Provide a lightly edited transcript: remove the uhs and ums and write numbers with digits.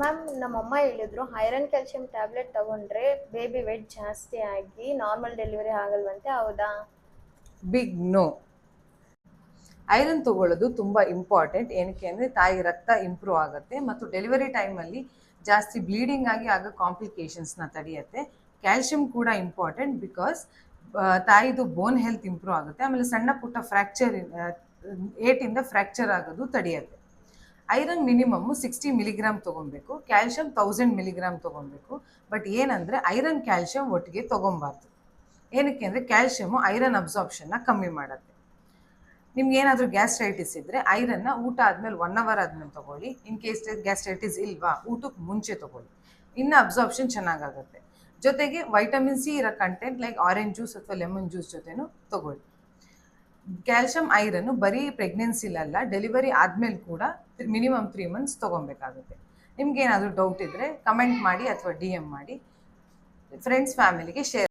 Ma'am ನಮ್ಮಮ್ಮ ಹೇಳಿದ್ರು iron calcium tablet ತಗೊಂಡ್ರೆ ಬೇಬಿ ವೆಯ್ಟ್ ಜಾಸ್ತಿ ಆಗಿ ನಾರ್ಮಲ್ ಡೆಲಿವರಿ ಆಗಲ್ವಂತೆ, ಹೌದಾ? Big no. ಐರನ್ ತಗೊಳ್ಳೋದು ತುಂಬ ಇಂಪಾರ್ಟೆಂಟ್. ಏನಕ್ಕೆ ಅಂದರೆ ತಾಯಿ ರಕ್ತ ಇಂಪ್ರೂವ್ ಆಗುತ್ತೆ ಮತ್ತು ಡೆಲಿವರಿ ಟೈಮಲ್ಲಿ ಜಾಸ್ತಿ ಬ್ಲೀಡಿಂಗ್ ಆಗಿ ಆಗೋ ಕಾಂಪ್ಲಿಕೇಶನ್ಸ್ನ ತಡೆಯುತ್ತೆ. ಕ್ಯಾಲ್ಶಿಯಂ ಕೂಡ ಇಂಪಾರ್ಟೆಂಟ್ ಬಿಕಾಸ್ ತಾಯಿದು ಬೋನ್ ಹೆಲ್ತ್ ಇಂಪ್ರೂವ್ ಆಗುತ್ತೆ. ಆಮೇಲೆ ಸಣ್ಣ ಪುಟ್ಟ ಫ್ರ್ಯಾಕ್ಚರ್ ಏಟಿಂದ ಫ್ರ್ಯಾಕ್ಚರ್ ಆಗೋದು ತಡೆಯುತ್ತೆ. ಐರನ್ ಮಿನಿಮಮ್ಮು 60 ಮಿಲಿಗ್ರಾಮ್ ತೊಗೊಬೇಕು, ಕ್ಯಾಲ್ಶಿಯಂ 1000 ಮಿಲಿಗ್ರಾಮ್ ತೊಗೊಬೇಕು. ಬಟ್ ಏನಂದರೆ ಐರನ್ ಕ್ಯಾಲ್ಶಿಯಂ ಒಟ್ಟಿಗೆ ತೊಗೊಬಾರ್ದು. ಏನಕ್ಕೆ ಅಂದರೆ ಕ್ಯಾಲ್ಶಿಯಮು ಐರನ್ ಅಬ್ಸಾರ್ಪ್ಷನ್ನ ಕಮ್ಮಿ ಮಾಡುತ್ತೆ. ನಿಮ್ಗೆ ಏನಾದರೂ ಗ್ಯಾಸ್ಟ್ರೈಟಿಸ್ ಇದ್ದರೆ ಐರನ್ನ ಊಟ ಆದಮೇಲೆ 1 ಅವರ್ ಆದಮೇಲೆ ತೊಗೊಳ್ಳಿ. ಇನ್ ಕೇಸ್ ಗ್ಯಾಸ್ಟ್ರೈಟಿಸ್ ಇಲ್ವಾ, ಊಟಕ್ಕೆ ಮುಂಚೆ ತೊಗೊಳ್ಳಿ, ಇನ್ನು ಅಬ್ಸಾರ್ಪ್ಷನ್ ಚೆನ್ನಾಗಾಗುತ್ತೆ. ಜೊತೆಗೆ ವೈಟಮಿನ್ ಸಿ ಇರೋ ಕಂಟೆಂಟ್ ಲೈಕ್ ಆರೆಂಜ್ ಜ್ಯೂಸ್ ಅಥವಾ ಲೆಮನ್ ಜ್ಯೂಸ್ ಜೊತೆನೂ ತೊಗೊಳ್ಳಿ. ಕ್ಯಾಲ್ಶಿಯಂ ಐರನ್ನು ಬರೀ ಪ್ರೆಗ್ನೆನ್ಸಿಲಲ್ಲ, ಡೆಲಿವರಿ ಆದಮೇಲೆ ಕೂಡ ಮಿನಿಮಮ್ 3 ಮಂತ್ಸ್ ತೊಗೊಬೇಕಾಗುತ್ತೆ. ನಿಮ್ಗೇನಾದರೂ ಡೌಟ್ ಇದ್ದರೆ ಕಮೆಂಟ್ ಮಾಡಿ ಅಥವಾ DM ಮಾಡಿ, ಫ್ರೆಂಡ್ಸ್ ಫ್ಯಾಮಿಲಿಗೆ ಶೇರ್